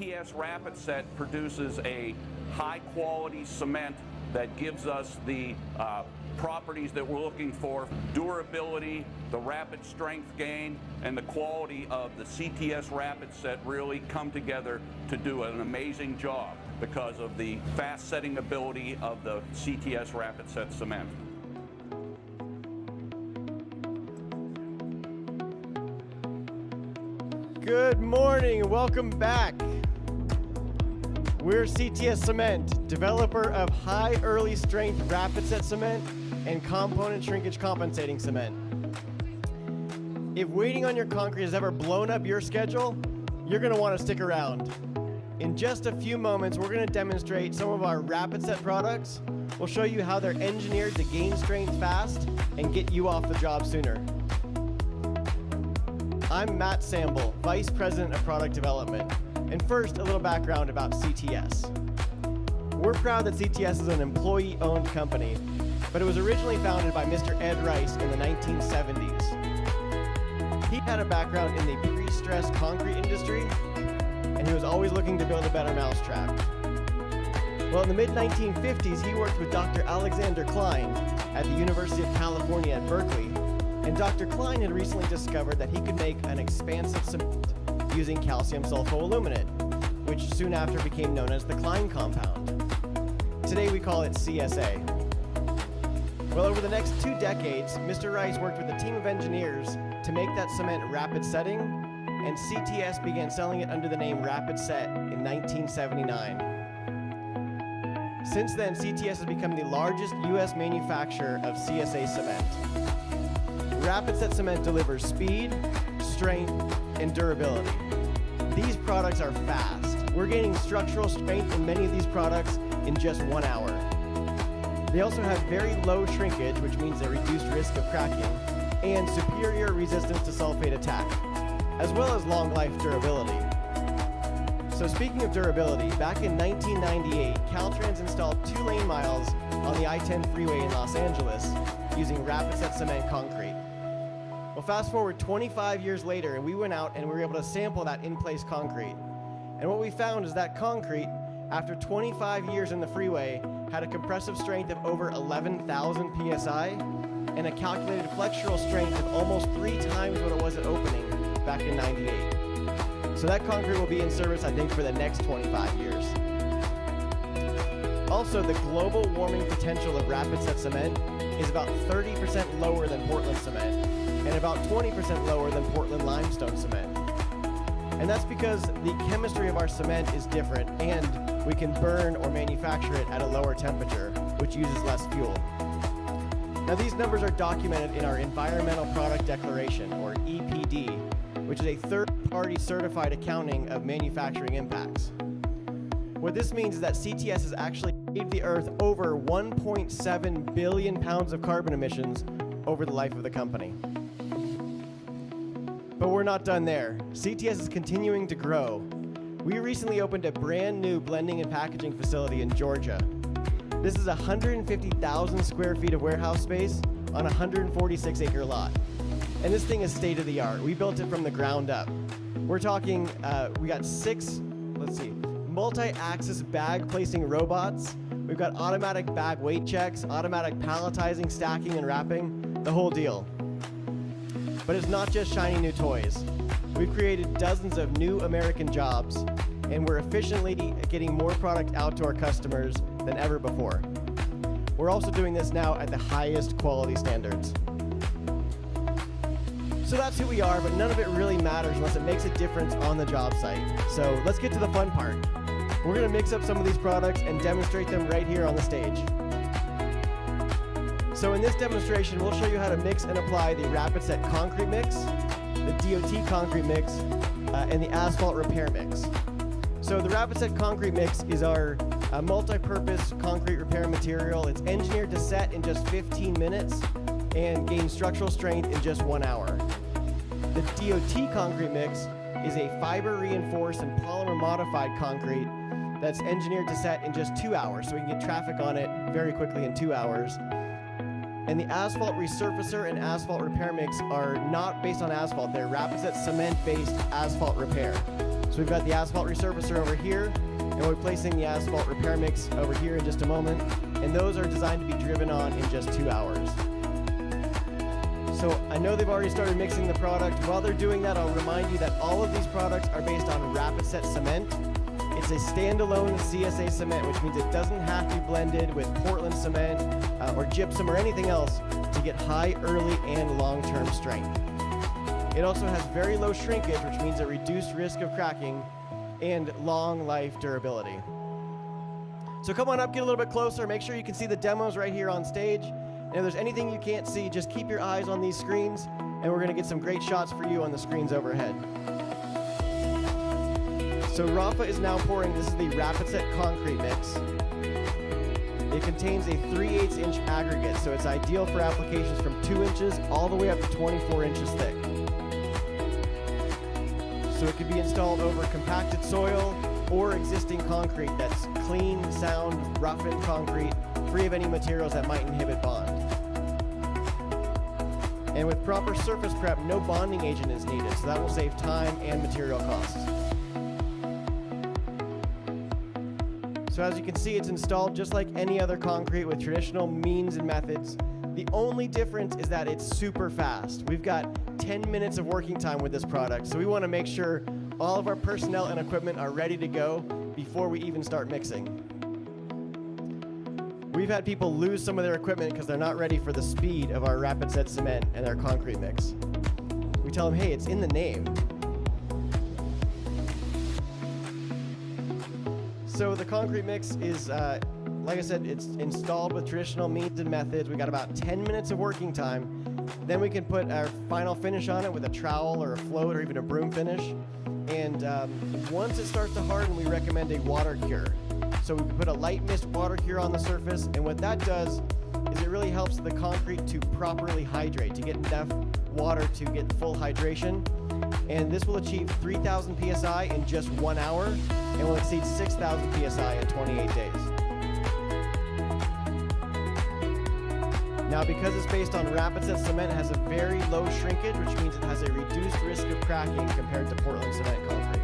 CTS Rapid Set produces a high-quality cement that gives us the properties that we're looking for: durability, the rapid strength gain, and the quality of the CTS Rapid Set really come together to do an amazing job because of the fast setting ability of the CTS Rapid Set cement. Good morning and welcome back. We're CTS Cement, developer of high early strength rapid set cement and component shrinkage compensating cement. If waiting on your concrete has ever blown up your schedule, you're going to want to stick around. In just a few moments, we're going to demonstrate some of our rapid set products. We'll show you how they're engineered to gain strength fast and get you off the job sooner. I'm Matt Samble, Vice President of Product Development. And first, a little background about CTS. We're proud that CTS is an employee-owned company, but it was originally founded by Mr. Ed Rice in the 1970s. He had a background in the pre-stressed concrete industry, and he was always looking to build a better mousetrap. Well, in the mid-1950s, he worked with Dr. Alexander Klein at the University of California at Berkeley, and Dr. Klein had recently discovered that he could make an expansive cement using calcium sulfoaluminate, which soon after became known as the Klein compound. Today we call it CSA. Well, over the next 2 decades, Mr. Rice worked with a team of engineers to make that cement rapid setting, and CTS began selling it under the name Rapid Set in 1979. Since then, CTS has become the largest U.S. manufacturer of CSA cement. Rapid Set cement delivers speed, strength, and durability. These products are fast. We're gaining structural strength in many of these products in just 1 hour. They also have very low shrinkage, which means a reduced risk of cracking, and superior resistance to sulfate attack, as well as long life durability. So speaking of durability, back in 1998, Caltrans installed 2 lane miles on the I-10 freeway in Los Angeles using Rapid Set cement concrete. Well, fast forward 25 years later, and we went out and we were able to sample that in-place concrete. And what we found is that concrete, after 25 years in the freeway, had a compressive strength of over 11,000 PSI and a calculated flexural strength of almost 3 times what it was at opening back in '98. So that concrete will be in service, I think, for the next 25 years. Also, the global warming potential of Rapid Set cement is about 30% lower than Portland cement, and about 20% lower than Portland limestone cement. And that's because the chemistry of our cement is different, and we can burn or manufacture it at a lower temperature, which uses less fuel. Now, these numbers are documented in our Environmental Product Declaration, or EPD, which is a third-party certified accounting of manufacturing impacts. What this means is that CTS has actually saved the Earth over 1.7 billion pounds of carbon emissions over the life of the company. But we're not done there. CTS is continuing to grow. We recently opened a brand new blending and packaging facility in Georgia. This is 150,000 square feet of warehouse space on a 146-acre lot. And this thing is state-of-the-art. We built it from the ground up. We're talking, we got 6, multi-axis bag placing robots. We've got automatic bag weight checks, automatic palletizing, stacking, and wrapping, the whole deal. But it's not just shiny new toys. We've created dozens of new American jobs, and we're efficiently getting more product out to our customers than ever before. We're also doing this now at the highest quality standards. So that's who we are, but none of it really matters unless it makes a difference on the job site. So let's get to the fun part. We're going to mix up some of these products and demonstrate them right here on the stage. So in this demonstration, we'll show you how to mix and apply the Rapid Set concrete mix, the DOT concrete mix, and the asphalt repair mix. So the Rapid Set concrete mix is our multi-purpose concrete repair material. It's engineered to set in just 15 minutes and gain structural strength in just 1 hour. The DOT concrete mix is a fiber-reinforced and polymer-modified concrete that's engineered to set in just 2 hours, so we can get traffic on it very quickly in 2 hours. And the asphalt resurfacer and asphalt repair mix are not based on asphalt. They're Rapid Set cement-based asphalt repair. So we've got the asphalt resurfacer over here, and we'll be placing the asphalt repair mix over here in just a moment, and those are designed to be driven on in just 2 hours. So I know they've already started mixing the product. While they're doing that, I'll remind you that all of these products are based on Rapid Set cement. It's a standalone CSA cement, which means it doesn't have to be blended with Portland cement or gypsum or anything else to get high early and long-term strength. It also has very low shrinkage, which means a reduced risk of cracking and long life durability. So come on up, get a little bit closer, make sure you can see the demos right here on stage. And if there's anything you can't see, just keep your eyes on these screens, and we're gonna get some great shots for you on the screens overhead. So Rafa is now pouring, this is the Rapid Set concrete mix. It contains a 3/8 inch aggregate, so it's ideal for applications from 2 inches all the way up to 24 inches thick. So it could be installed over compacted soil or existing concrete that's clean, sound, roughened concrete, free of any materials that might inhibit bond. And with proper surface prep, no bonding agent is needed, so that will save time and material costs. So as you can see, it's installed just like any other concrete with traditional means and methods. The only difference is that it's super fast. We've got 10 minutes of working time with this product, so we want to make sure all of our personnel and equipment are ready to go before we even start mixing. We've had people lose some of their equipment because they're not ready for the speed of our Rapid Set cement and their concrete mix. We tell them, hey, it's in the name. So the concrete mix is, like I said, it's installed with traditional means and methods. We got about 10 minutes of working time. Then we can put our final finish on it with a trowel or a float or even a broom finish. And once it starts to harden, we recommend a water cure. So we can put a light mist water cure on the surface, and what that does is it really helps the concrete to properly hydrate, to get enough water to get full hydration. And this will achieve 3,000 PSI in just 1 hour, and will exceed 6,000 PSI in 28 days. Now, because it's based on Rapid Set cement, it has a very low shrinkage, which means it has a reduced risk of cracking compared to Portland cement concrete.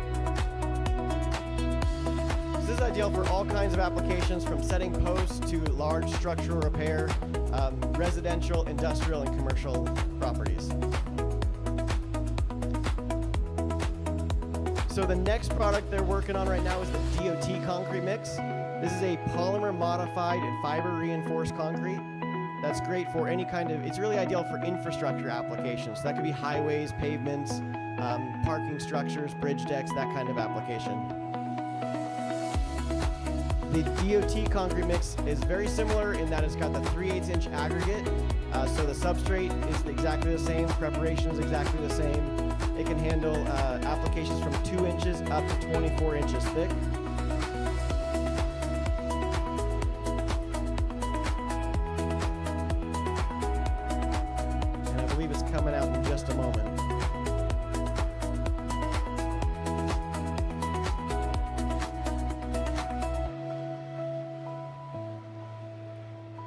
This is ideal for all kinds of applications, from setting posts to large structural repair, residential, industrial, and commercial properties. So the next product they're working on right now is the DOT concrete mix. This is a polymer modified and fiber reinforced concrete. That's great for any kind of, it's really ideal for infrastructure applications. So that could be highways, pavements, parking structures, bridge decks, that kind of application. The DOT concrete mix is very similar in that it's got the 3/8 inch aggregate. So the substrate is exactly the same, preparation is exactly the same. It can handle applications from 2 inches up to 24 inches thick. And I believe it's coming out in just a moment.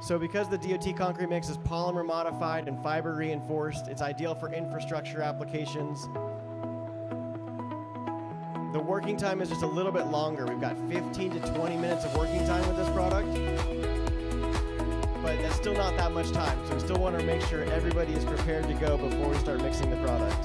So because the DOT concrete mix is polymer modified and fiber reinforced, it's ideal for infrastructure applications. The working time is just a little bit longer. We've got 15 to 20 minutes of working time with this product, but that's still not that much time. So we still want to make sure everybody is prepared to go before we start mixing the product.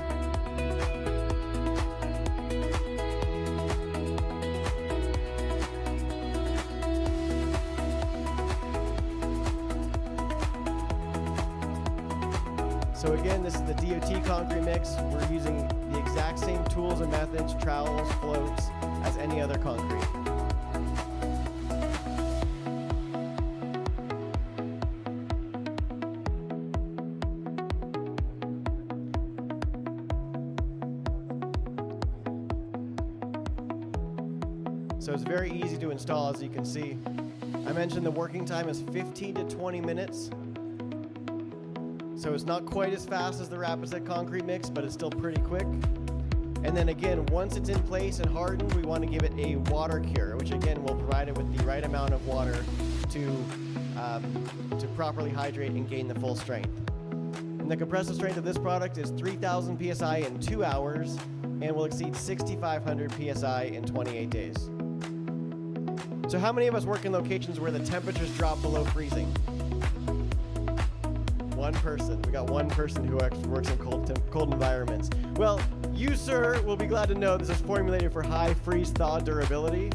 So again, this is the DOT concrete mix. We're using the exact same tools and methods, trowels, floats, as any other concrete. So it's very easy to install, as you can see. I mentioned the working time is 15 to 20 minutes. So it's not quite as fast as the Rapid Set concrete mix, but it's still pretty quick. And then again, once it's in place and hardened, we want to give it a water cure, which again will provide it with the right amount of water to properly hydrate and gain the full strength. And the compressive strength of this product is 3,000 PSI in 2 hours, and will exceed 6,500 PSI in 28 days. So how many of us work in locations where the temperatures drop below freezing? One person. We got one person who actually works in cold environments. Well, you, sir, will be glad to know this is formulated for high freeze-thaw durability,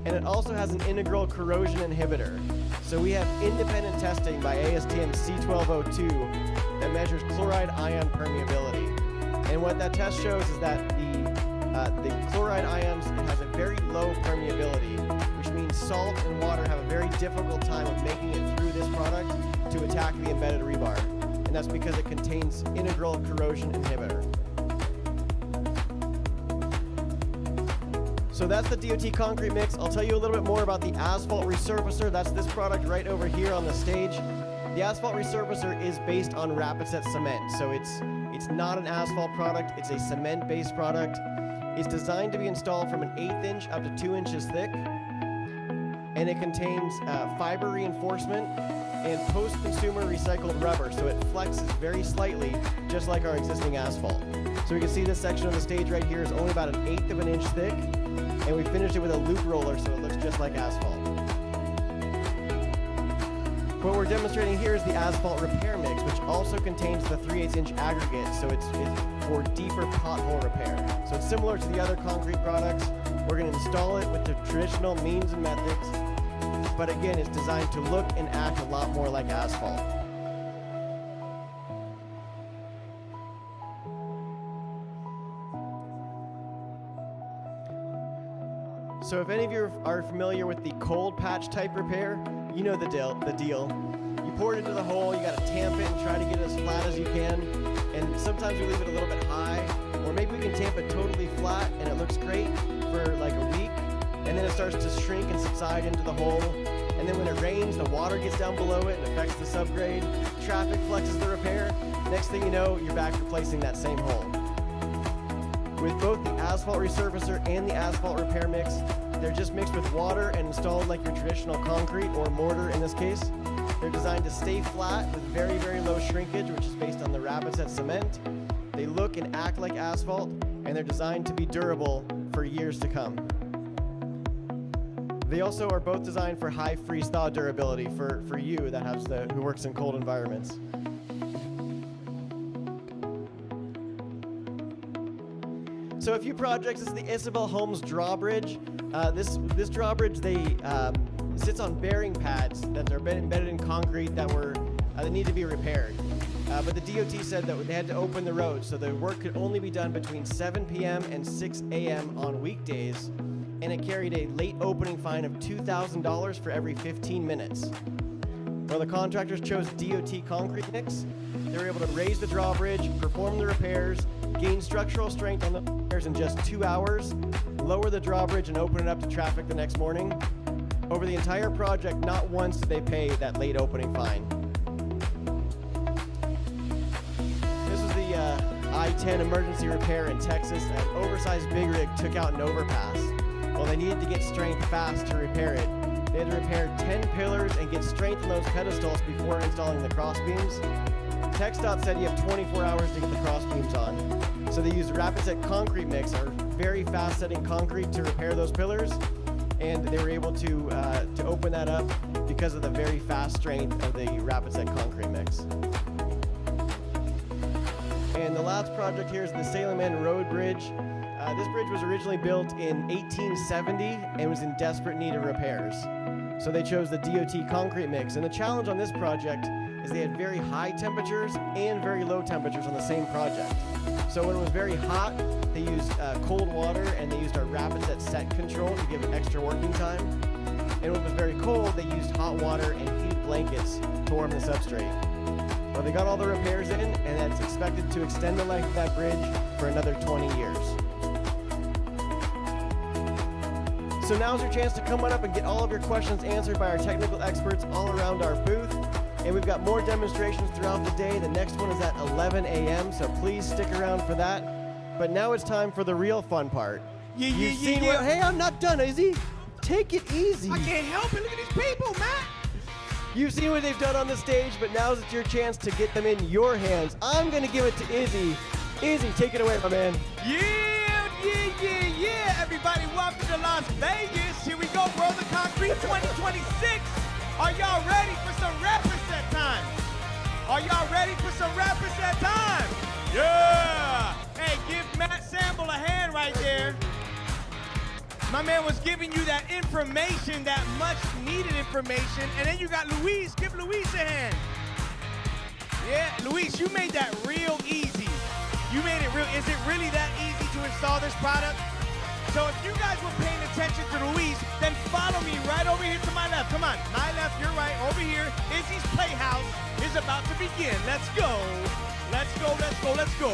and it also has an integral corrosion inhibitor. So we have independent testing by ASTM C1202 that measures chloride ion permeability. And what that test shows is that the chloride ions, it has a very low permeability, which means salt and water have a very difficult time of making it through this product to attack the embedded rebar. And that's because it contains integral corrosion inhibitor. So that's the DOT concrete mix. I'll tell you a little bit more about the asphalt resurfacer. That's this product right over here on the stage. The asphalt resurfacer is based on rapid set cement. So it's not an asphalt product, it's a cement-based product. It's designed to be installed from an 1/8 inch up to 2 inches thick. And it contains fiber reinforcement and post-consumer recycled rubber. So it flexes very slightly, just like our existing asphalt. So we can see this section of the stage right here is only about 1/8 of an inch thick. And we finished it with a loop roller, so it looks just like asphalt. What we're demonstrating here is the asphalt repair mix, which also contains the 3/8 inch aggregate, so it's for deeper pothole repair. So it's similar to the other concrete products. We're going to install it with the traditional means and methods, but again, it's designed to look and act a lot more like asphalt. So if any of you are familiar with the cold patch type repair, you know the deal. You pour it into the hole, you got to tamp it and try to get it as flat as you can. And sometimes we leave it a little bit high, or maybe we can tamp it totally flat and it looks great for like a week. And then it starts to shrink and subside into the hole. And then when it rains, the water gets down below it and affects the subgrade. Traffic flexes the repair. Next thing you know, you're back replacing that same hole. With both the asphalt resurfacer and the asphalt repair mix, they're just mixed with water and installed like your traditional concrete or mortar in this case. They're designed to stay flat with very, very low shrinkage, which is based on the rapid set cement. They look and act like asphalt, and they're designed to be durable for years to come. They also are both designed for high freeze-thaw durability for you who works in cold environments. So a few projects. This is the Isabel Holmes drawbridge. This drawbridge, sits on bearing pads that are embedded in concrete that need to be repaired. But the DOT said that they had to open the road, so the work could only be done between 7 p.m. and 6 a.m. on weekdays, and it carried a late opening fine of $2,000 for every 15 minutes. Well, the contractors chose DOT concrete mix. They were able to raise the drawbridge, perform the repairs, gain structural strength on the repairs in just 2 hours, lower the drawbridge and open it up to traffic the next morning. Over the entire project, not once did they pay that late opening fine. This was the I-10 emergency repair in Texas. An oversized big rig took out an overpass. Well, they needed to get strength fast to repair it. They had to repair 10 pillars and get strength in those pedestals before installing the cross beams. TxDOT said you have 24 hours to get the cross beams on. So they used rapid set concrete mix, or very fast setting concrete, to repair those pillars. And they were able to open that up because of the very fast strength of the rapid set concrete mix. And the last project here is the Salem End Road Bridge. This bridge was originally built in 1870 and was in desperate need of repairs. So they chose the DOT concrete mix. And the challenge on this project is they had very high temperatures and very low temperatures on the same project. So when it was very hot, they used cold water, and they used our rapid set control to give it extra working time. And when it was very cold, they used hot water and heated blankets to warm the substrate. Well, they got all the repairs in, and that's expected to extend the life of that bridge for another 20 years. So now's your chance to come on up and get all of your questions answered by our technical experts all around our booth. And we've got more demonstrations throughout the day. The next one is at 11 a.m., so please stick around for that. But now it's time for the real fun part. Hey, I'm not done, Izzy. Take it easy. I can't help it. Look at these people, man. You've seen what they've done on the stage, but now's your chance to get them in your hands. I'm going to give it to Izzy. Izzy, take it away, my man. Yeah, Yeah, everybody, welcome to Las Vegas. Here we go, World of Concrete 2026. Are y'all ready for some rapid set time? Are y'all ready for some rapid set time? Yeah! Hey, give Matt Sample a hand right there. My man was giving you that information, that much needed information, and then you got Luis. Give Luis a hand. Yeah, Luis, you made that real easy. You made it real. Is it really that easy to install this product? So if you guys were paying attention to Luis, then follow me right over here to my left. Come on, my left, your right, over here. Izzy's Playhouse is about to begin. Let's go. Let's go, let's go, let's go.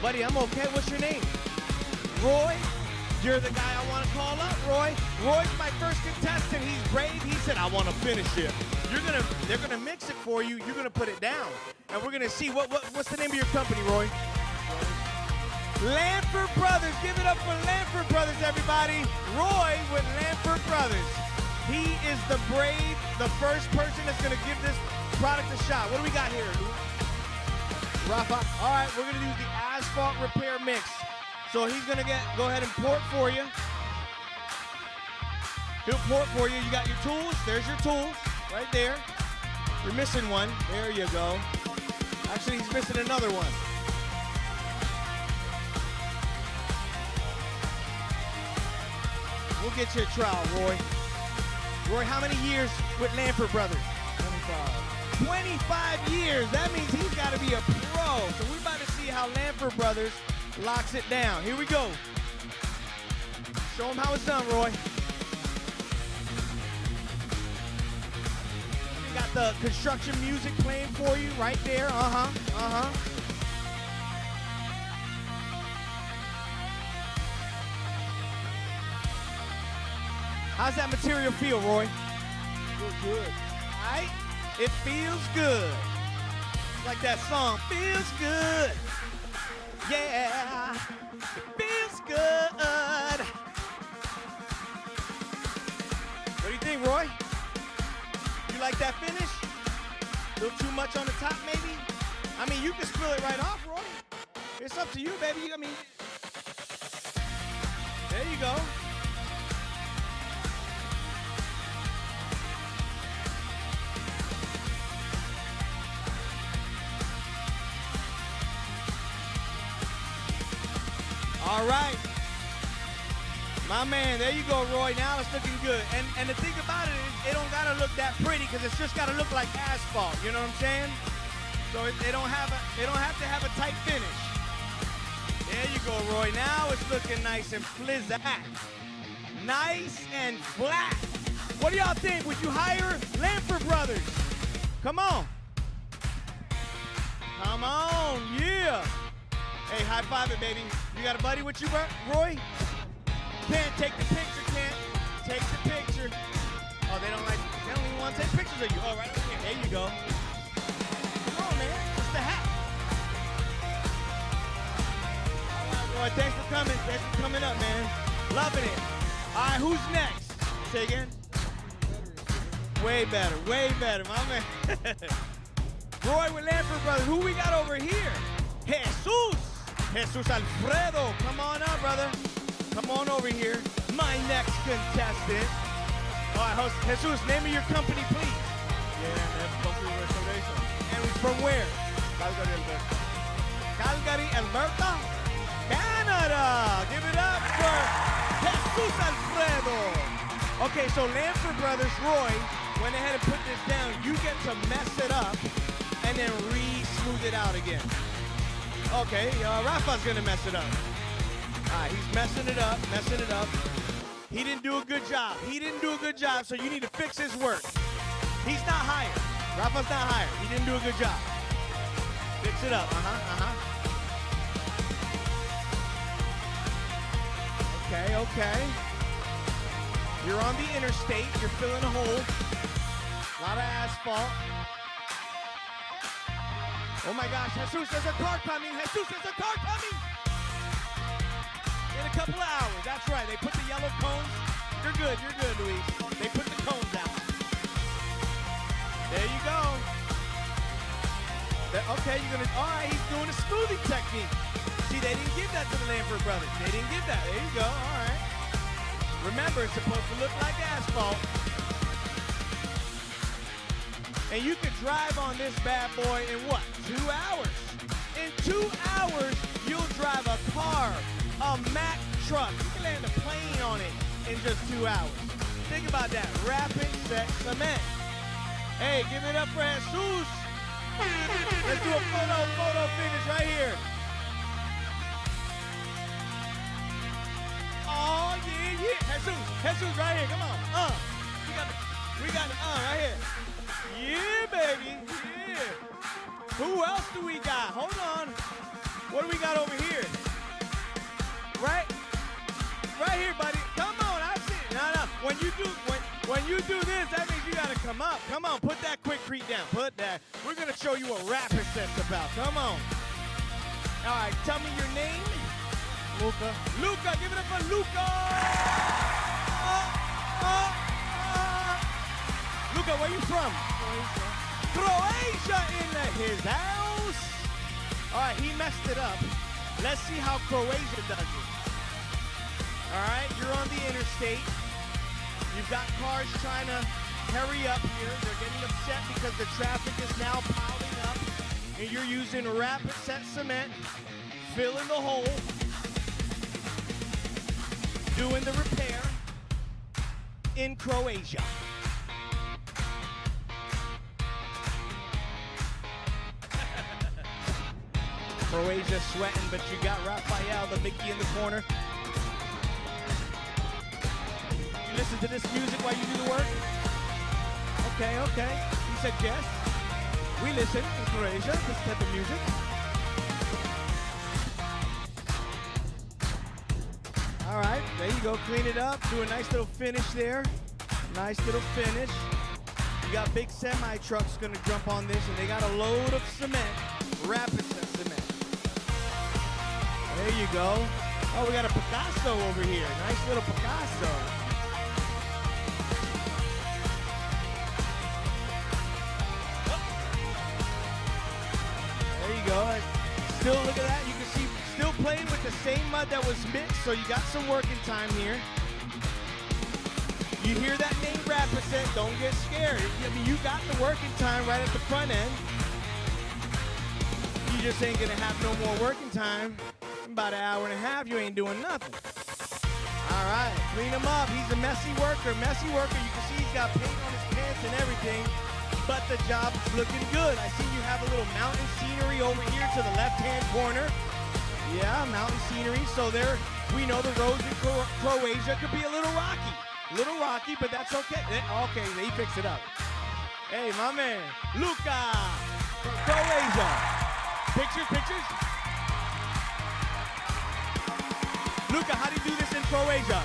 Buddy, I'm okay. What's your name? Roy? You're the guy I want to call up, Roy. Roy's my first contestant. He's brave. He said, I want to finish it. They're gonna mix it for you. You're gonna put it down, and we're gonna see what's the name of your company, Roy? Lanford Brothers. Give it up for Lanford Brothers, everybody. Roy with Lanford Brothers. He is the first person that's gonna give this product a shot. What do we got here, Lou? Rafa. All right, we're gonna do the asphalt repair mix. So he's gonna go ahead and pour it for you. He'll pour it for you. You got your tools. There's your tools right there. You're missing one. There you go. Actually, he's missing another one. We'll get you a trial, Roy. Roy, how many years with Lanford Brothers? 25 years. That means he's got to be a pro. So we're about to see how Lanford Brothers locks it down. Here we go. Show him how it's done, Roy. We got the construction music playing for you right there. How's that material feel, Roy? Feels good. All right. It feels good. Like that song, feels good. Yeah, it feels good. What do you think, Roy? You like that finish? A little too much on the top, maybe? I mean, you can spill it right off, Roy. It's up to you, baby. I mean, there you go. All right. My man, there you go, Roy. Now it's looking good. And the thing about it is it don't got to look that pretty because it's just got to look like asphalt. You know what I'm saying? So they don't have to have a tight finish. There you go, Roy. Now it's looking nice and flizzat. Nice and flat. What do y'all think? Would you hire Lanford Brothers? Come on. Come on, yeah. Hey, high five it, baby. You got a buddy with you, Roy? Can't take the picture, can't take the picture. Oh, they don't even want to take pictures of you. Oh, right over here. There you go. Come on, man. It's the hat. All right, Roy, thanks for coming. Thanks for coming up, man. Loving it. All right, who's next? Say again. Way better, my man. Roy with Lanford Brothers. Who we got over here? Jesus Alfredo. Come on up, brother. Come on over here. My next contestant. All right, Jesus, name of your company, please. Yeah, Concrete Restoration. And from where? Calgary, Alberta. Calgary, Alberta? Canada. Give it up for Jesus Alfredo. Okay, so Lanford Brothers, Roy, went ahead and put this down. You get to mess it up and then re-smooth it out again. Okay, Rafa's gonna mess it up. All right, he's messing it up. He didn't do a good job, so you need to fix his work. He's not hired. Rafa's not hired. He didn't do a good job. Fix it up, Okay. You're on the interstate, you're filling a hole. A lot of asphalt. Oh my gosh, Jesus, there's a car coming. In a couple of hours, that's right. They put the yellow cones. You're good, Luis. They put the cones out. There you go. Okay, you're gonna. All right, he's doing a smoothing technique. See, they didn't give that to the Lamford brothers. They didn't give that. There you go. All right. Remember, it's supposed to look like asphalt. And you could drive on this bad boy in what? 2 hours. In 2 hours, you'll drive a car, a Mack truck. You can land a plane on it in just 2 hours. Think about that. Rapid set cement. Hey, give it up for Jesus. Let's do a photo finish right here. Oh, yeah. Jesus right here. Come on. We got the right here. Yeah, baby. Yeah. Who else do we got? Hold on. What do we got over here? Right here, buddy. Come on, I see it. No. When you do this, that means you gotta come up. Come on, put that quickcrete down. Put that. We're gonna show you what rapid set's about. Come on. All right, tell me your name. Luca. Luca, give it up for Luca. Luca, where you from? Croatia in his house. All right, he messed it up. Let's see how Croatia does it. All right, you're on the interstate. You've got cars trying to hurry up here. They're getting upset because the traffic is now piling up. And you're using rapid set cement, filling the hole, doing the repair in Croatia. Croatia sweating, but you got Raphael, the Mickey in the corner. You listen to this music while you do the work? Okay. You said yes. We listen in Croatia, this type of music. All right, there you go. Clean it up. Do a nice little finish there. Nice little finish. You got big semi trucks gonna jump on this, and they got a load of cement, rapid set cement. There you go. Oh, we got a Picasso over here. Nice little Picasso. There you go. Still, look at that. You can see, still playing with the same mud that was mixed, so you got some working time here. You hear that name rapid set, don't get scared. I mean, you got the working time right at the front end. You just ain't gonna have no more working time. About an hour and a half, you ain't doing nothing. All right, clean him up. He's a messy worker. You can see he's got paint on his pants and everything, but the job's looking good. I see you have a little mountain scenery over here to the left-hand corner. Yeah, mountain scenery. So there, we know the roads in Croatia could be a little rocky, but that's okay. Okay, they fixed it up. Hey, my man, Luca from Croatia. Pictures. Luca, how do you do this in Croatia?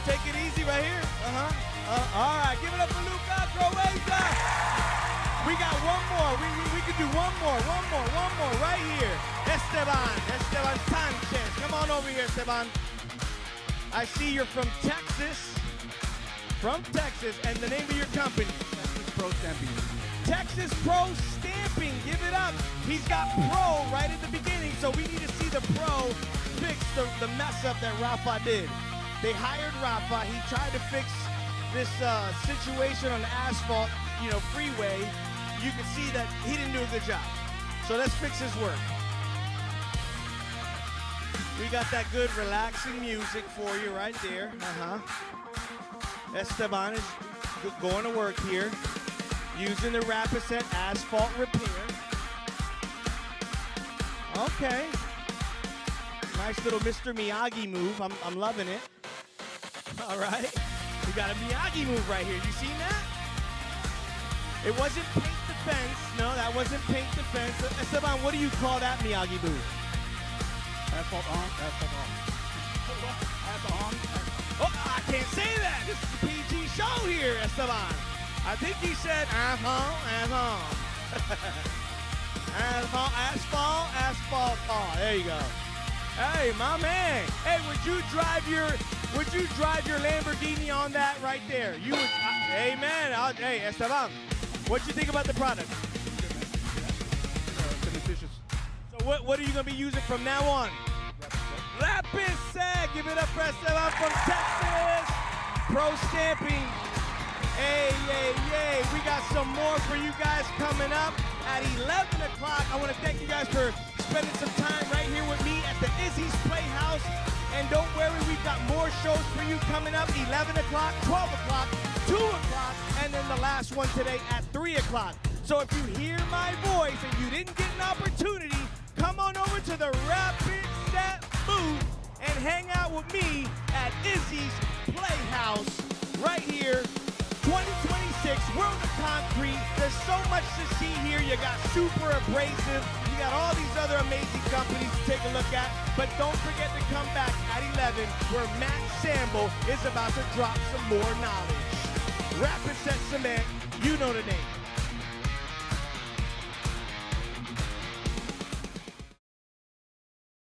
Take it easy right here. All right, give it up for Luca, Croatia. We got one more. We can do one more right here. Esteban Sanchez. Come on over here, Esteban. I see you're from Texas. And the name of your company? Texas Pro Stamping. Texas Pro Stamping, give it up. He's got Pro right at the beginning, so we need to see the Pro fix the mess up that Rafa did. They hired Rafa. He tried to fix this situation on the asphalt, freeway. You can see that he didn't do a good job. So let's fix his work. We got that good relaxing music for you right there. Esteban is going to work here, using the rapid set asphalt repair. Okay. Nice little Mr. Miyagi move. I'm loving it. All right. We got a Miyagi move right here. You seen that? It wasn't paint the fence. No, that wasn't paint the fence. Esteban, what do you call that Miyagi move? Asphalt on, asphalt off. Asphalt on. Oh, I can't say that. This is a PG show here, Esteban. I think he said asphalt. Oh, there you go. Hey, my man. Hey, would you drive your Lamborghini on that right there? You would. Hey, man. Hey, Esteban. What you think about the product? Cementitious. So what are you gonna be using from now on? Rapid Set. Give it up for Esteban from Texas. Pro Stamping. Hey, yay, yay. We got some more for you guys coming up at 11 o'clock. I want to thank you guys for spending some time right here with me at the Izzy's Playhouse. And don't worry, we've got more shows for you coming up, 11 o'clock, 12 o'clock, 2 o'clock, and then the last one today at 3 o'clock. So if you hear my voice and you didn't get an opportunity, come on over to the Rapid Set booth and hang out with me at Izzy's Playhouse right here, 2026, World of Concrete. There's so much to see here. You got Super Abrasive. You got all these other amazing companies to take a look at. But don't forget to come back at 11 where Matt Samble is about to drop some more knowledge. Rapid Set Cement, you know the name.